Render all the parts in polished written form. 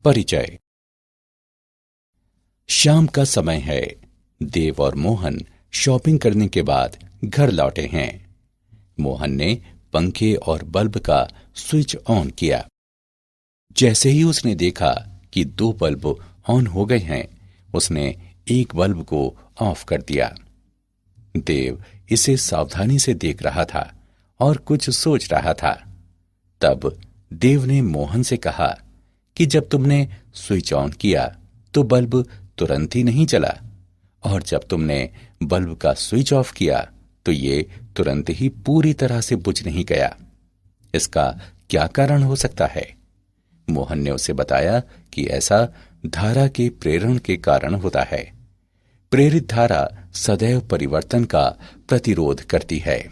परिचय। शाम का समय है। देव और मोहन शॉपिंग करने के बाद घर लौटे हैं। मोहन ने पंखे और बल्ब का स्विच ऑन किया। जैसे ही उसने देखा कि 2 बल्ब ऑन हो गए हैं, उसने एक बल्ब को ऑफ कर दिया। देव इसे सावधानी से देख रहा था और कुछ सोच रहा था। तब देव ने मोहन से कहा कि जब तुमने स्विच ऑन किया तो बल्ब तुरंत ही नहीं चला, और जब तुमने बल्ब का स्विच ऑफ किया तो ये तुरंत ही पूरी तरह से बुझ नहीं गया। इसका क्या कारण हो सकता है? मोहन ने उसे बताया कि ऐसा धारा के प्रेरण के कारण होता है। प्रेरित धारा सदैव परिवर्तन का प्रतिरोध करती है।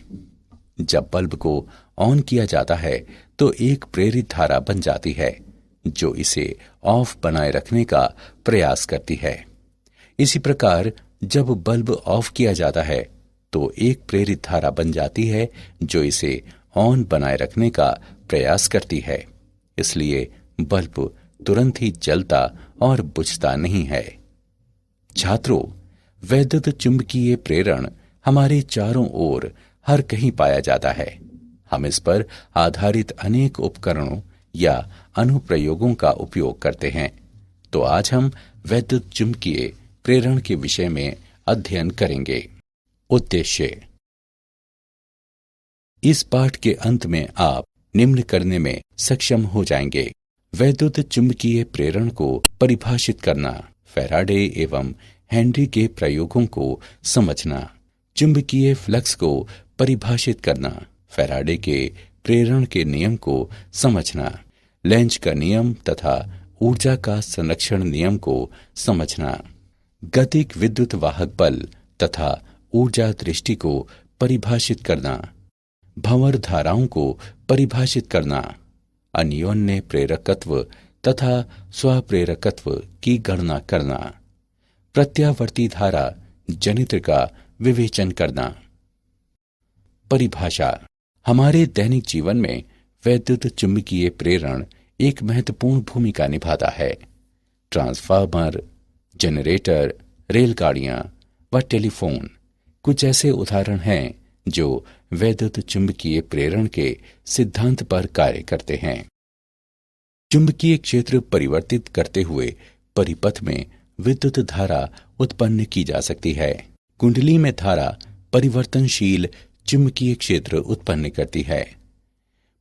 जब बल्ब को ऑन किया जाता है तो एक प्रेरित धारा बन जाती है जो इसे ऑफ बनाए रखने का प्रयास करती है। इसी प्रकार जब बल्ब ऑफ किया जाता है तो एक प्रेरित धारा बन जाती है जो इसे ऑन बनाए रखने का प्रयास करती है। इसलिए बल्ब तुरंत ही जलता और बुझता नहीं है। छात्रों, वैद्युत चुंबकीय प्रेरण हमारे चारों ओर हर कहीं पाया जाता है। हम इस पर आधारित अनेक उपकरणों या अनुप्रयोगों का उपयोग करते हैं। तो आज हम वैद्युत चुंबकीय प्रेरण के विषय में अध्ययन करेंगे। उद्देश्य। इस पाठ के अंत में आप निम्न करने में सक्षम हो जाएंगे: वैद्युत चुंबकीय प्रेरण को परिभाषित करना, फैराडे एवं हेनरी के प्रयोगों को समझना, चुंबकीय फ्लक्स को परिभाषित करना, फैराडे के प्रेरण के नियम को समझना, लेंज का नियम तथा ऊर्जा का संरक्षण नियम को समझना, गतिक विद्युत वाहक बल तथा ऊर्जा दृष्टि को परिभाषित करना, भंवर धाराओं को परिभाषित करना, अन्योन्य प्रेरकत्व तथा स्वप्रेरकत्व की गणना करना, प्रत्यावर्ती धारा जनित्र का विवेचन करना। परिभाषा। हमारे दैनिक जीवन में वैद्युत चुंबकीय प्रेरण एक महत्वपूर्ण भूमिका निभाता है। ट्रांसफार्मर, जनरेटर, रेलगाड़ियां व टेलीफोन कुछ ऐसे उदाहरण हैं जो वैद्युत चुंबकीय प्रेरण के सिद्धांत पर कार्य करते हैं। चुंबकीय क्षेत्र परिवर्तित करते हुए परिपथ में विद्युत धारा उत्पन्न की जा सकती है। कुंडली में धारा परिवर्तनशील चुंबकीय क्षेत्र उत्पन्न करती है,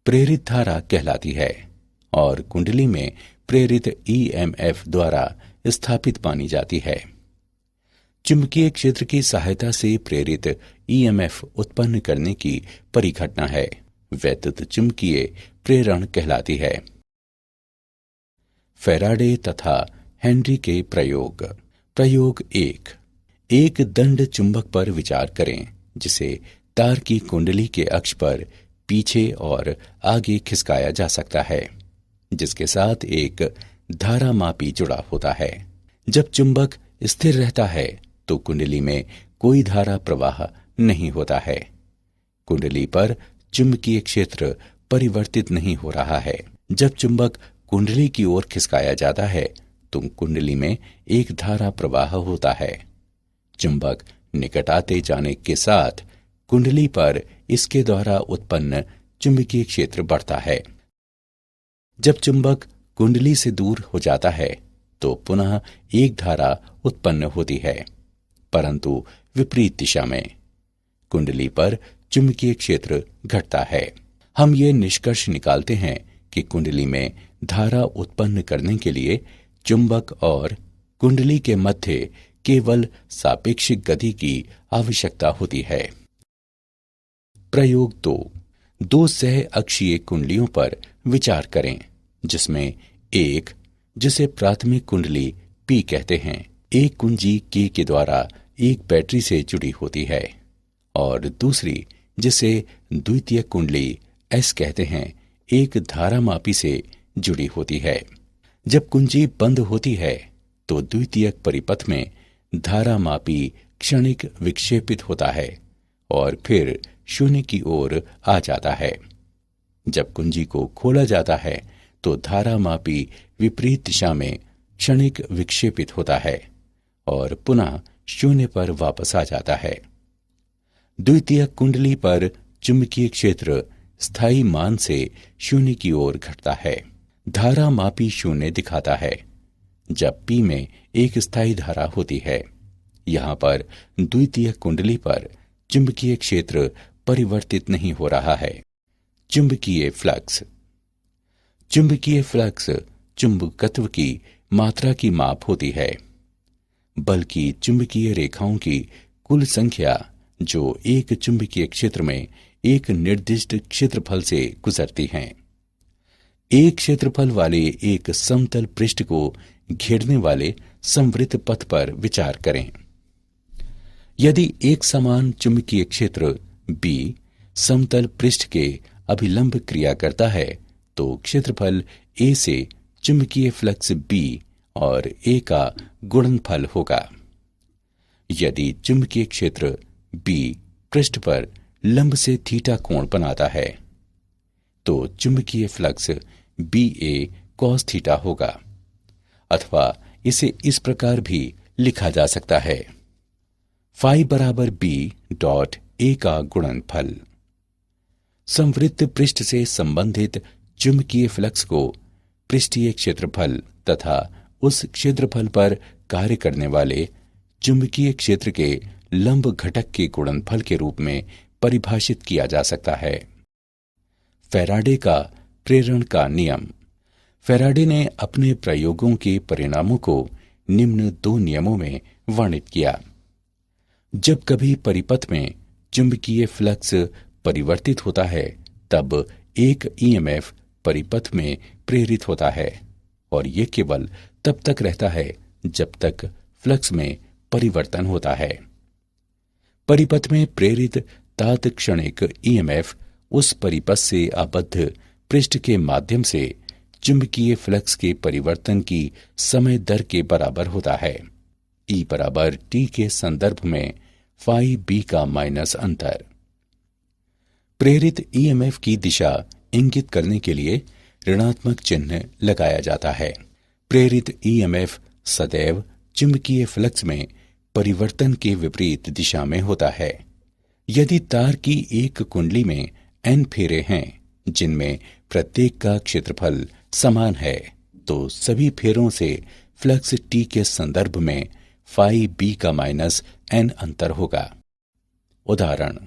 प्रेरित धारा कहलाती है और कुंडली में प्रेरित ईएमएफ द्वारा स्थापित मानी जाती है। चुंबकीय क्षेत्र की सहायता से प्रेरित ईएमएफ उत्पन्न करने की परिघटना है वैद्युत चुंबकीय प्रेरण कहलाती है। फैराडे तथा हेनरी के प्रयोग। प्रयोग 1। एक दंड चुंबक पर विचार करें जिसे तार की कुंडली के अक्ष पर पीछे और आगे खिसकाया जा सकता है, जिसके साथ एक धारामापी जुड़ा होता है। जब चुंबक स्थिर रहता है तो कुंडली में कोई धारा प्रवाह नहीं होता है। कुंडली पर चुंबकीय क्षेत्र परिवर्तित नहीं हो रहा है। जब चुंबक कुंडली की ओर खिसकाया जाता है तो कुंडली में एक धारा प्रवाह होता है। चुंबक निकट आते जाने के साथ कुंडली पर इसके द्वारा उत्पन्न चुंबकीय क्षेत्र बढ़ता है। जब चुंबक कुंडली से दूर हो जाता है तो पुनः एक धारा उत्पन्न होती है, परंतु विपरीत दिशा में। कुंडली पर चुंबकीय क्षेत्र घटता है। हम ये निष्कर्ष निकालते हैं कि कुंडली में धारा उत्पन्न करने के लिए चुंबक और कुंडली के मध्य केवल सापेक्षिक गति की आवश्यकता होती है। प्रयोग 2। 2 सह अक्षीय कुंडलियों पर विचार करें, जिसमें एक, जिसे प्राथमिक कुंडली P कहते हैं, एक कुंजी K के द्वारा एक बैटरी से जुड़ी होती है और दूसरी, जिसे द्वितीयक कुंडली S कहते हैं, एक धारामापी से जुड़ी होती है। जब कुंजी बंद होती है तो द्वितीयक परिपथ में धारामापी क्षणिक विक्षेपित होता है और फिर शून्य की ओर आ जाता है। जब कुंजी को खोला जाता है तो धारामापी विपरीत दिशा में क्षणिक विक्षेपित होता है और पुनः शून्य पर वापस आ जाता है। द्वितीयक कुंडली पर चुंबकीय क्षेत्र स्थायी मान से शून्य की ओर घटता है। धारा मापी शून्य दिखाता है जब P में एक स्थायी धारा होती है। यहाँ पर द्वितीयक कुंडली पर चुंबकीय क्षेत्र परिवर्तित नहीं हो रहा है। चुंबकीय फ्लक्स। चुंबकीय फ्लक्स चुंबकत्व की मात्रा की माप होती है, बल्कि चुंबकीय रेखाओं की कुल संख्या जो एक चुंबकीय क्षेत्र में एक निर्दिष्ट क्षेत्रफल से गुजरती हैं। एक क्षेत्रफल वाले एक समतल पृष्ठ को घेरने वाले संवृत्त पथ पर विचार करें। यदि एक समान चुंबकीय क्षेत्र B समतल पृष्ठ के अभिलंब क्रिया करता है तो क्षेत्रफल A से चुंबकीय फ्लक्स B और A का गुणनफल होगा। यदि चुंबकीय क्षेत्र B पृष्ठ पर लंब से थीटा कोण बनाता है तो चुंबकीय फ्लक्स BA cos थीटा होगा, अथवा इसे इस प्रकार भी लिखा जा सकता है फाई बराबर B डॉट A का गुणनफल। संवृत्त पृष्ठ से संबंधित चुंबकीय फ्लक्स को पृष्ठीय क्षेत्रफल तथा उस क्षेत्रफल पर कार्य करने वाले चुंबकीय क्षेत्र के लंब घटक के गुणनफल के रूप में परिभाषित किया जा सकता है। फैराडे का प्रेरण का नियम। फैराडे ने अपने प्रयोगों के परिणामों को निम्न दो नियमों में वर्णित किया। जब कभी परिपथ में चुंबकीय फ्लक्स परिवर्तित होता है तब एक ईएमएफ परिपथ में प्रेरित होता है और यह केवल तब तक रहता है जब तक फ्लक्स में परिवर्तन होता है। परिपथ में प्रेरित तात्क्षणिक ईएमएफ उस परिपथ से आबद्ध पृष्ठ के माध्यम से चुंबकीय फ्लक्स के परिवर्तन की समय दर के बराबर होता है। E बराबर T के संदर्भ में फाई B का माइनस अंतर। प्रेरित ईएमएफ की दिशा इंगित करने के लिए ऋणात्मक चिन्ह लगाया जाता है। प्रेरित ईएमएफ सदैव चुंबकीय फ्लक्स में परिवर्तन के विपरीत दिशा में होता है। यदि तार की एक कुंडली में N फेरे हैं जिनमें प्रत्येक का क्षेत्रफल समान है तो सभी फेरों से फ्लक्स T के संदर्भ में फाई B का माइनस N अंतर होगा। उदाहरण,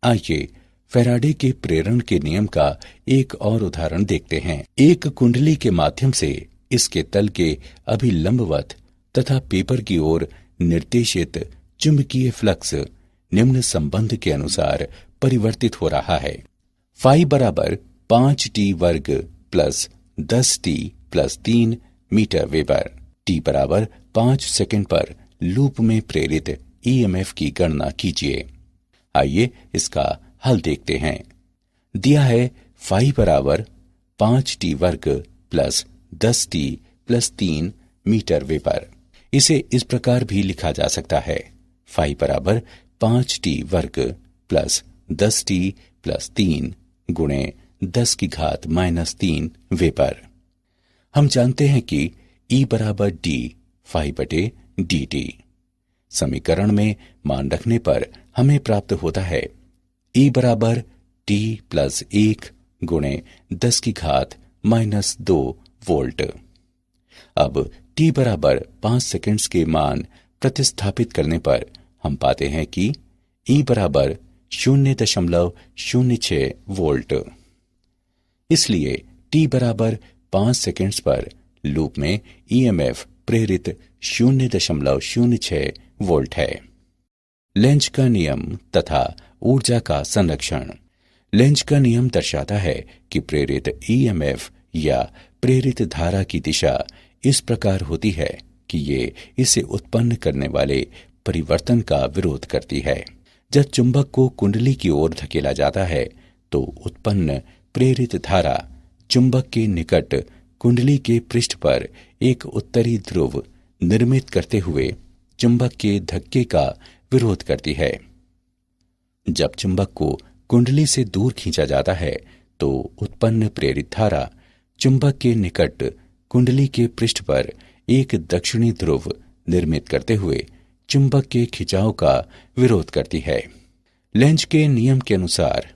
आइए फैराडे के प्रेरण के नियम का एक और उदाहरण देखते हैं। एक कुंडली के माध्यम से इसके तल के अभिलंबवत तथा पेपर की ओर निर्देशित चुंबकीय फ्लक्स निम्न संबंध के अनुसार परिवर्तित हो रहा है। फाई बराबर 5t वर्ग plus 10t plus 3 metre weber. t बराबर 5 सेकंड पर लूप में प्रेरित ईएमएफ की गणना कीजिए। आइए इसका हल देखते हैं। दिया है फाई बराबर 5t वर्ग plus 10t plus 3 metre weber. इसे इस प्रकार भी लिखा जा सकता है फाई बराबर 5t वर्ग प्लस 10t प्लस 3 गुणे 10 की घात माइनस 3 वेबर। हम जानते हैं कि E बराबर D फाई बटे dt। समीकरण में मान रखने पर हमें प्राप्त होता है E बराबर T प्लस 1 गुणे 10 की घात माइनस 2 वोल्ट। अब T बराबर 5 सेकंड्स के मान प्रतिस्थापित करने पर हम पाते हैं कि E बराबर 0.06 वोल्ट। इसलिए T बराबर 5 सेकंड्स पर लूप में ईएमएफ प्रेरित 0.06 वोल्ट है। लेंज का नियम तथा ऊर्जा का संरक्षण। लेंज का नियम दर्शाता है कि प्रेरित ईएमएफ या प्रेरित धारा की दिशा इस प्रकार होती है कि ये इसे उत्पन्न करने वाले परिवर्तन का विरोध करती है। जब चुंबक को कुंडली की ओर धकेला जाता है तो उत्पन्न प्रेरित धारा चुंबक के निकट कुंडली के पृष्ठ पर एक उत्तरी ध्रुव निर्मित करते हुए चुंबक के धक्के का विरोध करती है। जब चुंबक को कुंडली से दूर खींचा जाता है तो उत्पन्न प्रेरित धारा चुंबक के निकट कुंडली के पृष्ठ पर एक दक्षिणी ध्रुव निर्मित करते हुए चुंबक के खिंचाव का विरोध करती है। लेंज के नियम के अनुसार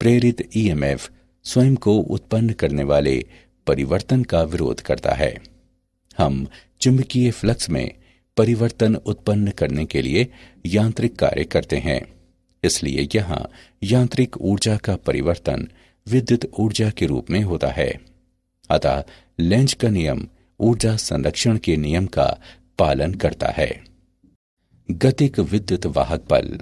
प्रेरित ईएमएफ स्वयं को उत्पन्न करने वाले परिवर्तन का विरोध करता है। हम चुंबकीय फ्लक्स में परिवर्तन उत्पन्न करने के लिए यांत्रिक कार्य करते हैं, इसलिए यहाँ यांत्रिक ऊर्जा का परिवर्तन विद्युत ऊर्जा के रूप में होता है। अतः लेंज का नियम ऊर्जा संरक्षण के नियम का पालन करता है। गतिक विद्युत वाहक बल।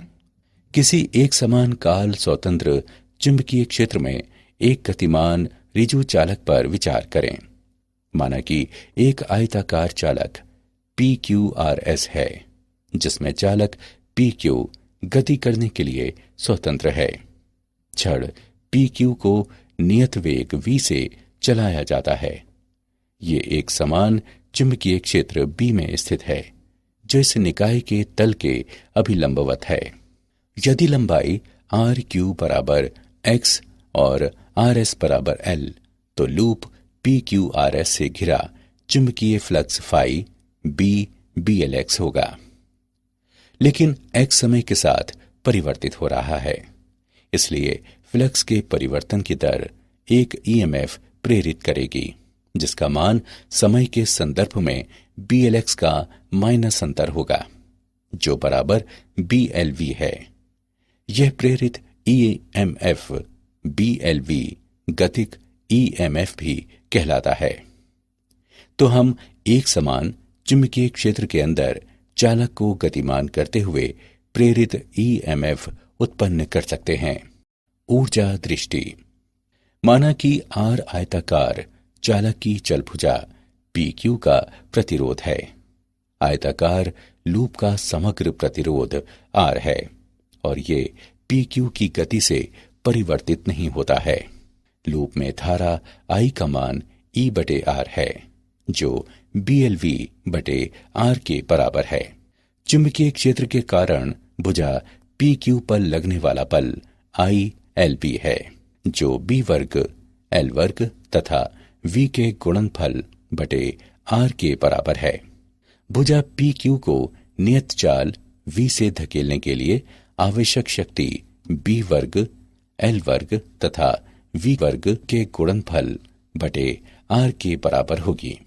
किसी एक समान काल स्वतंत्र चुंबकीय क्षेत्र में एक गतिमान ऋजु चालक पर विचार करें। माना कि एक आयताकार चालक PQRS है, जिसमें चालक PQ गति करने के लिए स्वतंत्र है। छड़ PQ को नियत वेग V से चलाया जाता है। ये एक समान चुंबकीय क्षेत्र B में स्थित है, जो इस निकाय के तल के अभिलंबवत है। यदि लंबाई RQ बराबर X और RS बराबर L, तो लूप PQRS से घिरा चुंबकीय फ्लक्स फाई BLX होगा। लेकिन X समय के साथ परिवर्तित हो रहा है, इसलिए फ्लक्स के परिवर्तन की दर एक EMF प्रेरित करेगी, जिसका मान समय के संदर्भ में BLX का माइनस अंतर होगा, जो बराबर BLV है। यह प्रेरित EMF BLV गतिक EMF भी कहलाता है। तो हम एक समान चुंबकीय क्षेत्र के अंदर चालक को गतिमान करते हुए प्रेरित EMF उत्पन्न कर सकते हैं। ऊर्जा दृष्टि। माना कि R आयताकार चालक की चलभुजा PQ का प्रतिरोध है। आयताकार लूप का समग्र प्रतिरोध R है और ये PQ की गति से परिवर्तित नहीं होता है। लूप में धारा I का मान E/R है, जो BLV बटे R के बराबर है। चुंबकीय क्षेत्र के कारण भुजा PQ पर लगने वाला बल ILB है, जो B वर्ग L वर्ग तथा V के गुणनफल बटे R के बराबर है। भुजा PQ को नियत चाल V से धकेलने के लिए आवश्यक शक्ति B वर्ग L वर्ग तथा V वर्ग के गुणनफल बटे R के बराबर होगी।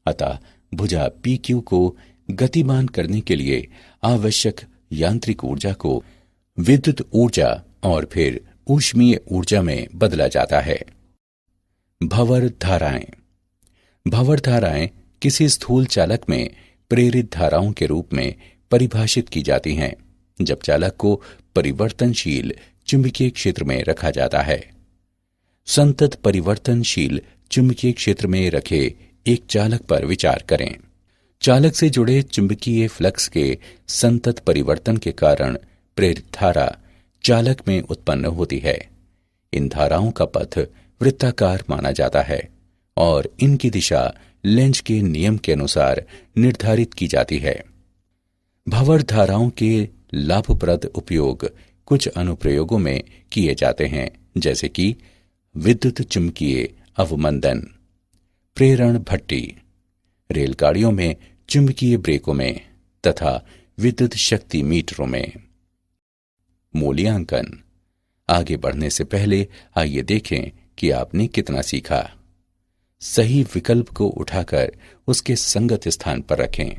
अतः भुजा PQ को गतिमान करने के लिए आवश्यक यांत्रिक ऊर्जा को विद्युत ऊर्जा और फिर ऊष्मीय ऊर्जा में बदला जाता है। भंवर धाराएं। भंवर धाराएं किसी स्थूल चालक में प्रेरित धाराओं के रूप में परिभाषित की जाती हैं, जब चालक को परिवर्तनशील चुंबकीय क्षेत्र में रखा जाता है। संतत परिवर्तनशील चुंबकीय क्षेत्र में रखे एक चालक पर विचार करें। चालक से जुड़े चुंबकीय फ्लक्स के संतत परिवर्तन के कारण प्रेरित धारा चालक में उत्पन्न होती है। इन धाराओं का पथ वृत्ताकार माना जाता है और इनकी दिशा लेंज के नियम के अनुसार निर्धारित की जाती है। भंवर धाराओं के लाभप्रद उपयोग कुछ अनुप्रयोगों में किए जाते हैं, जैसे कि विद्युत चुंबकीय अवमंदन, प्रेरण भट्टी, रेलगाड़ियों में चुंबकीय ब्रेकों में तथा विद्युत शक्ति मीटरों में। मूल्यांकन। आगे बढ़ने से पहले आइए देखें कि आपने कितना सीखा। सही विकल्प को उठाकर उसके संगत स्थान पर रखें।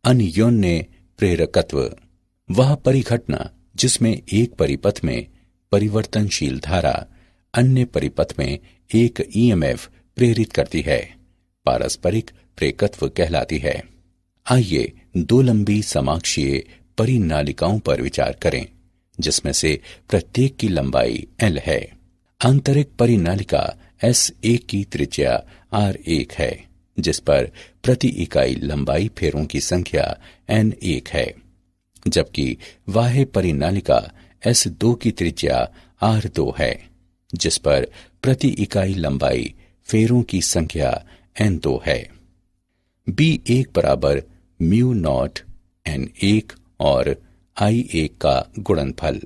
अन्योन्य प्रेरकत्व। वह परिघटना जिसमें एक परिपथ में परिवर्तनशील धारा अन्य परिपथ में एक EMF प्रेरित करती है, पारस्परिक प्रेरकत्व कहलाती है। आइए दो लंबी समाक्षीय परिनालिकाओं पर विचार करें, जिसमें से प्रत्येक की लंबाई L है। आंतरिक परिनालिका S1 की त्रिज्या R1 है, जिस पर प्रति इकाई लंबाई फेरों की संख्या N1 है, जबकि बाह्य परिनालिका S2 की त्रिज्या R2 है, जिस पर प्रति इकाई लंबाई फेरों की संख्या N2 है। B1 बराबर म्यू नॉट N1 और I1 का गुणनफल।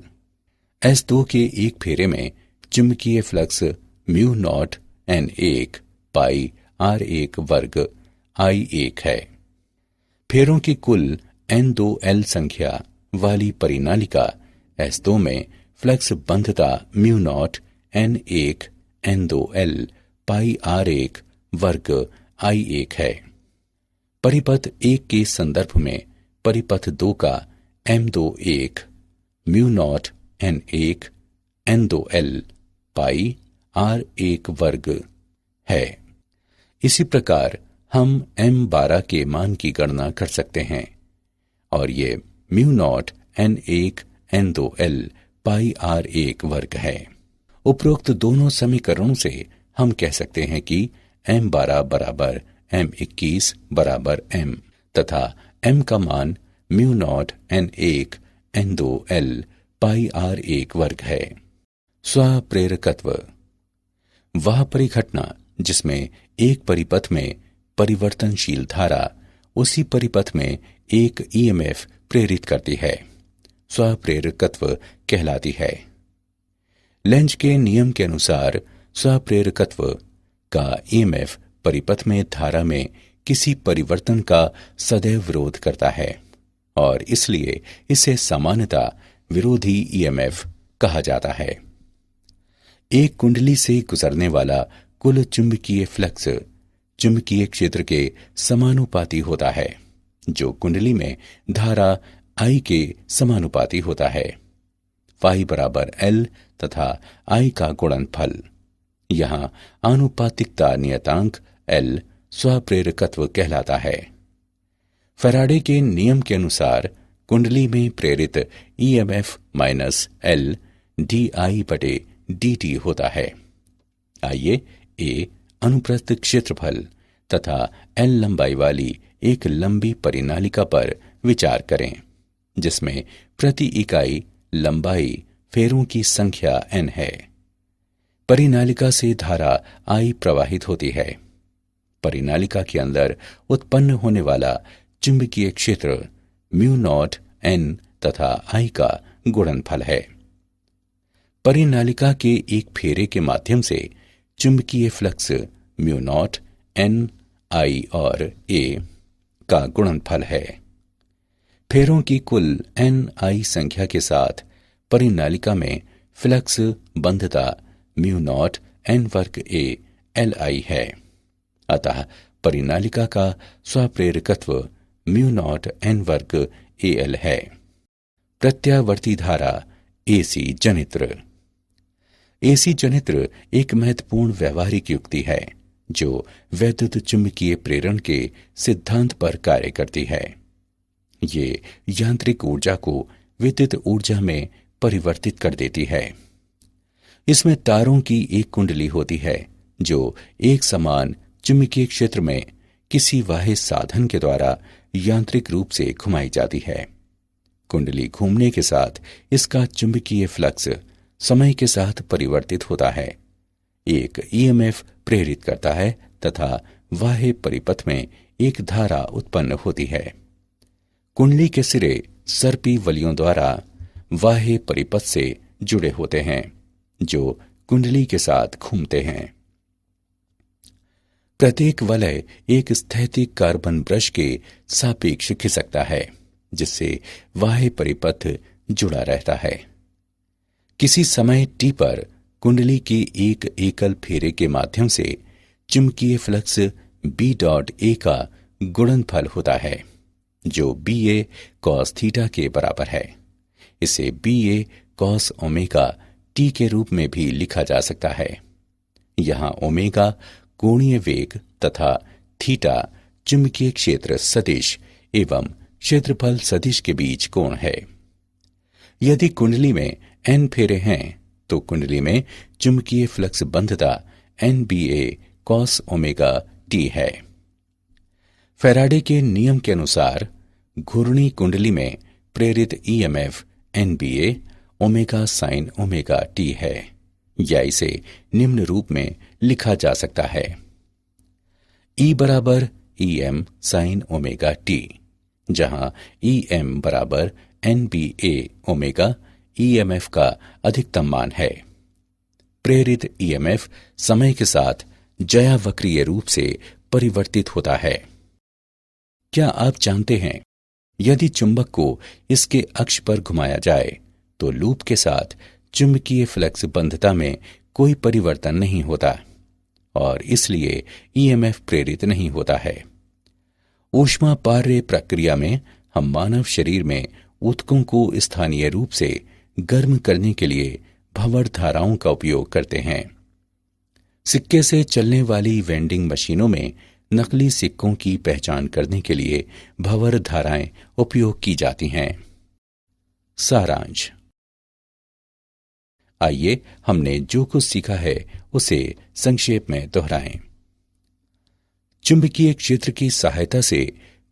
S2 के एक फेरे में चुंबकीय फ्लक्स म्यू नॉट N1 पाई R1 वर्ग I1 है। फेरों की कुल N2L संख्या वाली परिनालिका S2 में फ्लक्स बंधता μ0 N1 N2L पाई R1 वर्ग I1 है। परिपथ 1 के संदर्भ में परिपथ 2 का M21 μ0 N1 N2L पाई R1 वर्ग है। इसी प्रकार हम M12 के मान की गणना कर सकते हैं और ये μ0 N1 N2L पाई R1 वर्ग है। उपरोक्त दोनों समीकरणों से हम कह सकते हैं कि M12 बराबर M21 बराबर M तथा M का मान μ0 N1 N2L पाई R1 वर्ग है। स्वप्रेरकत्व वह परिघटना जिसमें एक परिपथ में परिवर्तनशील धारा उसी परिपथ में एक EMF प्रेरित करती है, स्वप्रेरकत्व कहलाती है। लेंज के नियम के अनुसार स्वप्रेरकत्व का EMF परिपथ में धारा में किसी परिवर्तन का सदैव विरोध करता है और इसलिए इसे सामान्यतः विरोधी EMF कहा जाता है। एक कुंडली से गुजरने वाला कुल चुंबकीय फ्लक्स चुंबकीय क्षेत्र के समानुपाती होता है, जो कुंडली में धारा I के समानुपाती होता है। फाई बराबर L तथा I का गुणनफल। यहाँ आनुपातिकता नियतांक L स्वप्रेरकत्व कहलाता है। फैराडे के नियम के अनुसार कुंडली में प्रेरित EMF माइनस L dI/dt होता है। आइए A अनुप्रस्थ क्षेत्रफल तथा L लंबाई वाली एक लंबी परिनालिका पर विचार करें, जिसमें प्रति इकाई लंबाई फेरों की संख्या N है। परिनालिका से धारा I प्रवाहित होती है। परिनालिका के अंदर उत्पन्न होने वाला चुंबकीय क्षेत्र μ0 N तथा I का गुणनफल है। परिनालिका के एक फेरे के माध्यम से चुंबकीय फ्लक्स μ0 N I और A का गुणनफल है। फेरों की कुल NI संख्या के साथ परिनालिका में फ्लक्स बंधता μ0 N वर्ग A LI है। अतः परिनालिका का स्वप्रेरकत्व μ0 N वर्ग AL है। प्रत्यावर्ती धारा AC जनित्र। AC जनित्र एक महत्वपूर्ण व्यवहारिक युक्ति है जो वैद्युत चुंबकीय प्रेरण के सिद्धांत पर कार्य करती है। ये यांत्रिक ऊर्जा को विद्युत ऊर्जा में परिवर्तित कर देती है। इसमें तारों की एक कुंडली होती है जो एक समान चुंबकीय क्षेत्र में किसी बाह्य साधन के द्वारा यांत्रिक रूप से घुमाई जाती है। कुंडली घूमने के साथ इसका चुंबकीय फ्लक्स समय के साथ परिवर्तित होता है, एक EMF प्रेरित करता है तथा बाह्य परिपथ में एक धारा उत्पन्न होती है। कुंडली के सिरे सर्पी वलियों द्वारा बाह्य परिपथ से जुड़े होते हैं जो कुंडली के साथ घूमते हैं। प्रत्येक वलय एक स्थैतिक कार्बन ब्रश के सापेक्ष खिसकता है, जिससे बाह्य परिपथ जुड़ा रहता है। किसी समय t पर कुंडली के एक एकल फेरे के माध्यम से चुंबकीय फ्लक्स B.A का गुणनफल होता है, जो BA cos थीटा के बराबर है। इसे BA cos ओमेगा t के रूप में भी लिखा जा सकता है। यहाँ ओमेगा कोणीय वेग तथा थीटा चुंबकीय क्षेत्र सदिश एवं क्षेत्रफल सदिश के बीच कोण है। यदि कुंडली में N फेरे हैं तो कुंडली में चुंबकीय फ्लक्स बंधता NBA cos ओमेगा t है। फैराडे के नियम के अनुसार घूर्णी कुंडली में प्रेरित EMF NBA omega sin omega t है, या इसे निम्न रूप में लिखा जा सकता है। E बराबर EM sin ओमेगा t, जहां EM बराबर NBA ओमेगा EMF का अधिकतम मान है। प्रेरित EMF समय के साथ ज्यावक्रीय रूप से परिवर्तित होता है। क्या आप जानते हैं, यदि चुंबक को इसके अक्ष पर घुमाया जाए तो लूप के साथ चुंबकीय फ्लक्स बंधता में कोई परिवर्तन नहीं होता और इसलिए ईएमएफ प्रेरित नहीं होता है। ऊष्मापार्य प्रक्रिया में हम मानव शरीर में ऊतकों को स्थानीय रूप से गर्म करने के लिए भंवर धाराओं का उपयोग करते हैं। सिक्के से चलने वाली वेंडिंग मशीनों में नकली सिक्कों की पहचान करने के लिए भंवर धाराएं उपयोग की जाती हैं। सारांश। आइए हमने जो कुछ सीखा है उसे संक्षेप में दोहराएं। चुंबकीय क्षेत्र की सहायता से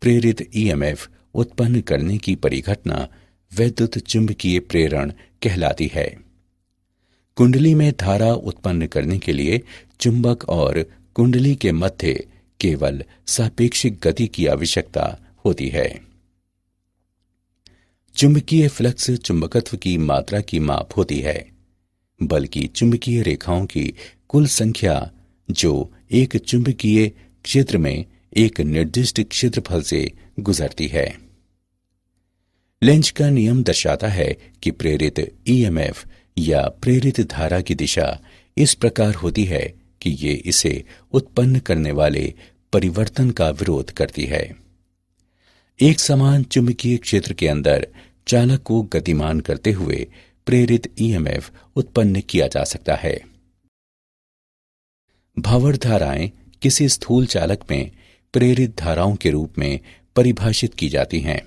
प्रेरित ईएमएफ उत्पन्न करने की परिघटना वैद्युत चुंबकीय प्रेरण कहलाती है। कुंडली में धारा उत्पन्न करने के लिए चुंबक और कुंडली के मध्य केवल सापेक्षिक गति की आवश्यकता होती है। चुंबकीय फ्लक्स चुंबकत्व की मात्रा की माप होती है, बल्कि चुंबकीय रेखाओं की कुल संख्या जो एक चुंबकीय क्षेत्र में एक निर्दिष्ट क्षेत्रफल से गुजरती है। लेंज का नियम दर्शाता है कि प्रेरित ईएमएफ या प्रेरित धारा की दिशा इस प्रकार होती है कि ये इसे उत्पन्न करने वाले परिवर्तन का विरोध करती है। एक समान चुंबकीय क्षेत्र के अंदर चालक को गतिमान करते हुए प्रेरित ईएमएफ उत्पन्न किया जा सकता है। भंवर धाराएं किसी स्थूल चालक में प्रेरित धाराओं के रूप में परिभाषित की जाती हैं,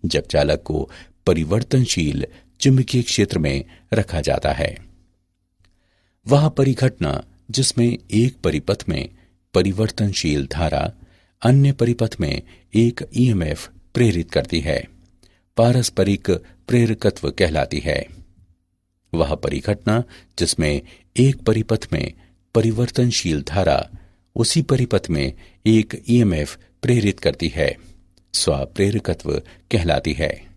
जब चालक को परिवर्तनशील चुंबकीय क्षेत्र में रखा जाता है। वह परिघटना जिसमें एक परिपथ में परिवर्तनशील धारा अन्य परिपथ में एक ईएमएफ प्रेरित करती है, पारस्परिक प्रेरकत्व कहलाती है। वह परिघटना जिसमें एक परिपथ में परिवर्तनशील धारा उसी परिपथ में एक ईएमएफ प्रेरित करती है, स्वप्रेरकत्व कहलाती है।